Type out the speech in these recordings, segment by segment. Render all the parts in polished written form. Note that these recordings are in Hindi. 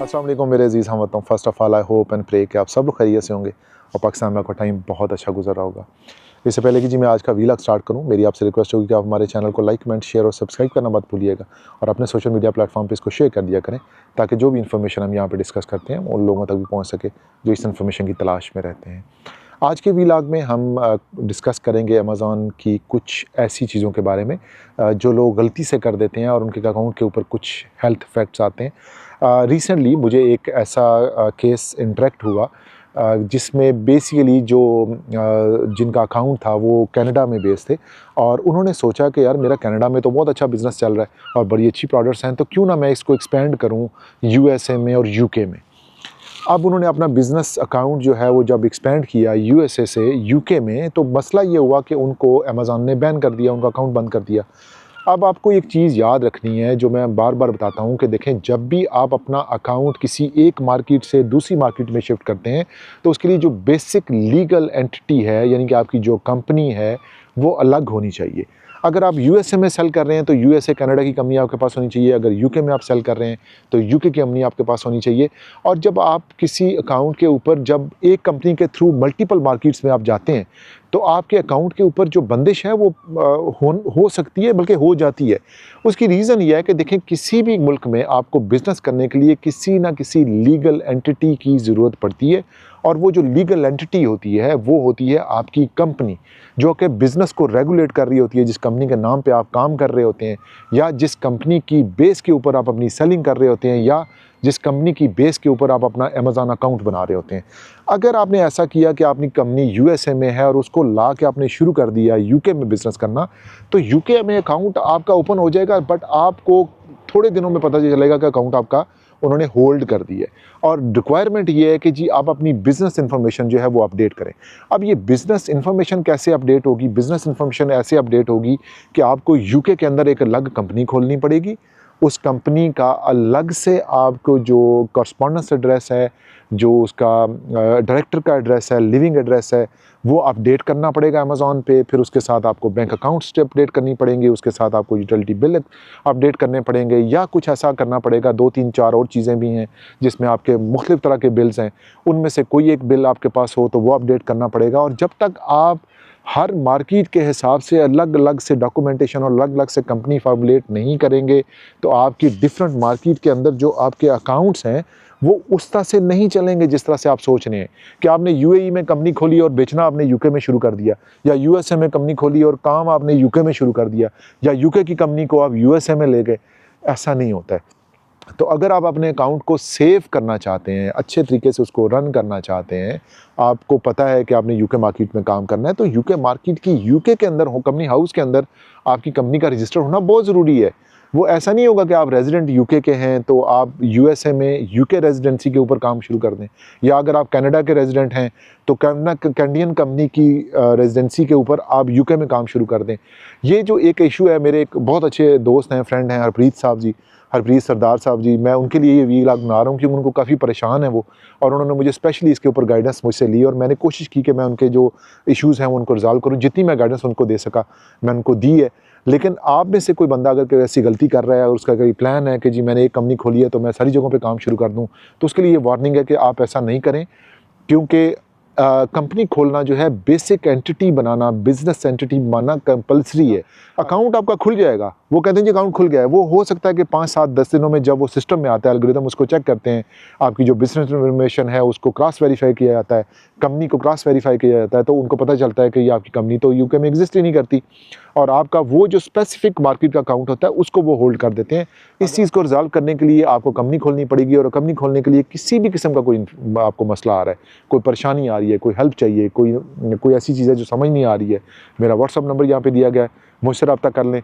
अस्सलाम वालेकुम मेरे अजीज़ हमवतन। First of all I hope and pray कि आप सब लोग खैरियत से होंगे और पाकिस्तान में आपका टाइम बहुत अच्छा गुजर रहा होगा। इससे पहले कि जी मैं आज का वीलॉग स्टार्ट करूं, मेरी आपसे रिक्वेस्ट होगी कि आप हमारे चैनल को लाइक, कमेंट, शेयर और सब्सक्राइब करना मत भूलिएगा और अपने सोशल मीडिया प्लेटफॉर्म पे इसको शेयर कर दिया करें ताकि जो भी इन्फॉर्मेशन हम यहाँ पे डिस्कस करते हैं उन लोगों तक भी पहुँच सके जो इस इन्फॉर्मेशन की तलाश में रहते हैं। आज के वीलॉग में हम डिस्कस करेंगे अमेज़ॉन की कुछ ऐसी चीज़ों के बारे में जो लोग गलती से कर देते हैं और उनके अकाउंट के ऊपर कुछ हेल्थ इफ़ेक्ट्स आते हैं। रिसेंटली मुझे एक ऐसा केस इंटरेक्ट हुआ जिसमें बेसिकली जो जिनका अकाउंट था वो कनाडा में बेस्ड थे और उन्होंने सोचा कि यार मेरा कनाडा में तो बहुत अच्छा बिज़नेस चल रहा है और बड़ी अच्छी प्रोडक्ट्स हैं, तो क्यों ना मैं इसको एक्सपेंड करूं यूएसए में और यूके में। अब उन्होंने अपना बिज़नेस अकाउंट जो है वो जब एक्सपेंड किया यूएसए से यूके में, तो मसला ये हुआ कि उनको अमेज़ॉन ने बैन कर दिया, उनका अकाउंट बंद कर दिया। अब आपको एक चीज़ याद रखनी है जो मैं बार बार बताता हूँ कि देखें, जब भी आप अपना अकाउंट किसी एक मार्केट से दूसरी मार्केट में शिफ्ट करते हैं तो उसके लिए जो बेसिक लीगल एंटिटी है, यानी कि आपकी जो कंपनी है, वो अलग होनी चाहिए। अगर आप यूएसए में सेल कर रहे हैं तो यूएसए कनाडा की कंपनी आपके पास होनी चाहिए। अगर यूके में आप सेल कर रहे हैं तो यूके की कंपनी आपके पास होनी चाहिए। और जब आप किसी अकाउंट के ऊपर जब एक कंपनी के थ्रू मल्टीपल मार्केट्स में आप जाते हैं तो आपके अकाउंट के ऊपर जो बंदिश है वो हो सकती है, बल्कि हो जाती है। उसकी रीज़न ये है कि देखें, किसी भी मुल्क में आपको बिज़नेस करने के लिए किसी ना किसी लीगल एंटिटी की ज़रूरत पड़ती है और वो जो लीगल एंटिटी होती है वो होती है आपकी कंपनी, जो कि बिज़नेस को रेगुलेट कर रही होती है। जिस कंपनी के नाम पे आप काम कर रहे होते हैं या जिस कंपनी की बेस के ऊपर आप अपनी सेलिंग कर रहे होते हैं या जिस कंपनी की बेस के ऊपर आप अपना अमेज़ॉन अकाउंट बना रहे होते हैं। अगर आपने ऐसा किया कि आपकी कंपनी यूएसए में है और उसको ला के आपने शुरू कर दिया यूके में बिज़नेस करना, तो यूके में अकाउंट आपका ओपन हो जाएगा, बट आपको थोड़े दिनों में पता चलेगा कि अकाउंट आपका उन्होंने होल्ड कर दी है। और रिक्वायरमेंट ये है कि जी आप अपनी बिज़नेस इन्फॉर्मेशन जो है वो अपडेट करें। अब ये बिज़नेस इन्फॉर्मेशन कैसे अपडेट होगी? बिज़नेस इन्फॉर्मेशन ऐसे अपडेट होगी कि आपको यूके के अंदर एक अलग कंपनी खोलनी पड़ेगी। उस कंपनी का अलग से आपको जो कॉरस्पॉन्डेंस एड्रेस है, जो उसका डायरेक्टर का एड्रेस है, लिविंग एड्रेस है, वो अपडेट करना पड़ेगा अमेज़ॉन पे। फिर उसके साथ आपको बैंक अकाउंट्स अपडेट करनी पड़ेंगी, उसके साथ आपको यूटिलिटी बिल अपडेट करने पड़ेंगे या कुछ ऐसा करना पड़ेगा। 2 3 4 और चीज़ें भी हैं जिसमें आपके मुख्तलिफ़ तरह के बिल्स हैं, उनमें से कोई एक बिल आपके पास हो तो वो अपडेट करना पड़ेगा। और जब तक आप हर मार्केट के हिसाब से अलग अलग से डॉक्यूमेंटेशन और अलग अलग से कंपनी फॉर्मुलेट नहीं करेंगे तो आपकी डिफरेंट मार्केट के अंदर जो आपके अकाउंट्स हैं वो उस तरह से नहीं चलेंगे जिस तरह से आप सोच रहे हैं कि आपने यूएई में कंपनी खोली और बेचना आपने यूके में शुरू कर दिया, या यूएसए में कंपनी खोली और काम आपने यूके में शुरू कर दिया, या यूके की कंपनी को आप यूएसए में ले गए। ऐसा नहीं होता है। तो अगर आप अपने अकाउंट को सेव करना चाहते हैं, अच्छे तरीके से उसको रन करना चाहते हैं, आपको पता है कि आपने यूके मार्केट में काम करना है, तो यूके मार्केट की यूके के अंदर हो, कंपनी हाउस के अंदर आपकी कंपनी का रजिस्टर होना बहुत ज़रूरी है। वो ऐसा नहीं होगा कि आप रेजिडेंट यूके के हैं तो आप यूएसए में यूके रेजिडेंसी के ऊपर काम शुरू कर दें, या अगर आप कनाडा के रेजिडेंट हैं तो कैनेडियन कंपनी की रेजिडेंसी के ऊपर आप यूके में काम शुरू कर दें। ये जो एक इशू है, मेरे एक बहुत अच्छे दोस्त हैं, फ्रेंड हैं, हरप्रीत सरदार साहब जी, मैं उनके लिए ये वीलॉग बना रहा हूँ क्योंकि उनको काफ़ी परेशान है वो, और उन्होंने मुझे स्पेशली इसके ऊपर गाइडेंस मुझसे ली और मैंने कोशिश की कि मैं उनके जो इश्यूज़ हैं उनको रिजॉल्व करूँ। जितनी मैं गाइडेंस उनको दे सका मैं उनको दी है। लेकिन आप में से कोई बंदा अगर कोई ऐसी गलती कर रहा है और उसका कोई प्लान है कि जी मैंने एक कंपनी खोली है तो मैं सारी जगहों पे काम शुरू कर दूं, तो उसके लिए ये वार्निंग है कि आप ऐसा नहीं करें, क्योंकि कंपनी खोलना जो है, बेसिक एंटिटी बनाना, बिजनेस एंटिटी बनाना कंपलसरी है। अकाउंट आपका खुल जाएगा, वो कहते हैं जी अकाउंट खुल गया है, वो हो सकता है कि 5 7 10 दिनों में जब वो सिस्टम में आता है, एल्गोरिथम उसको चेक करते हैं, आपकी जो बिजनेस इन्फॉर्मेशन है उसको क्रॉस वेरीफाई किया जाता है, कंपनी को क्रॉस वेरीफाई किया जाता है, तो उनको पता चलता है कि ये आपकी कंपनी तो यूके में एग्जिस्ट ही नहीं करती और आपका वो जो स्पेसिफिक मार्केट का अकाउंट होता है उसको वो होल्ड कर देते हैं। इस चीज़ को रिजॉल्व करने के लिए आपको कंपनी खोलनी पड़ेगी, और कंपनी खोलने के लिए किसी भी किस्म का कोई आपको मसला आ रहा है, कोई परेशानी आ रही है, कोई हेल्प चाहिए, कोई ऐसी चीज़ है जो समझ नहीं आ रही है, मेरा व्हाट्सअप नंबर यहाँ पे दिया गया है, मुझसे रब्ता कर लें।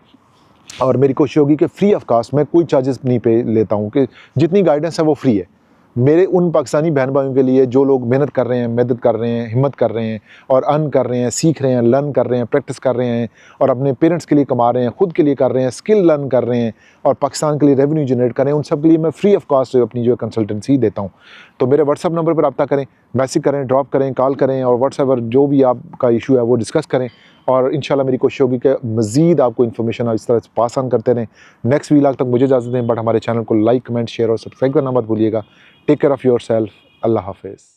और मेरी कोशिश होगी कि फ्री ऑफ कास्ट, मैं कोई चार्जेस नहीं पे लेता हूँ, कि जितनी गाइडेंस है वो फ्री है मेरे उन पाकिस्तानी बहन भाइयों के लिए जो लोग मेहनत कर रहे हैं, मदद कर रहे हैं, हिम्मत कर रहे हैं और अर्न कर रहे हैं, सीख रहे हैं, लर्न कर रहे हैं, प्रैक्टिस कर रहे हैं और अपने पेरेंट्स के लिए कमा रहे हैं, खुद के लिए कर रहे हैं, स्किल लर्न कर रहे हैं और पाकिस्तान के लिए रेवेन्यू जनरेट कर रहे हैं। उन सब के लिए मैं फ्री ऑफ कॉस्ट अपनी जो कंसल्टेंसी देता हूँ। तो मेरे व्हाट्सअप नंबर पर रब्ता करें, मैसेज करें, ड्रॉप करें, कॉल करें और व्हाट्सएप पर जो भी आपका इशू है वो डिस्कस करें। और इंशाल्लाह मेरी कोशिश होगी कि मज़ीद आपको इन्फॉर्मेशन इस तरह से पास ऑन करते रहें। नेक्स्ट व्लॉग तक मुझे इजाज़त दें, बट हमारे चैनल को लाइक, कमेंट, शेयर और सब्सक्राइब करना मत भूलिएगा। Take care of your self. अल्लाह हाफ़िज़।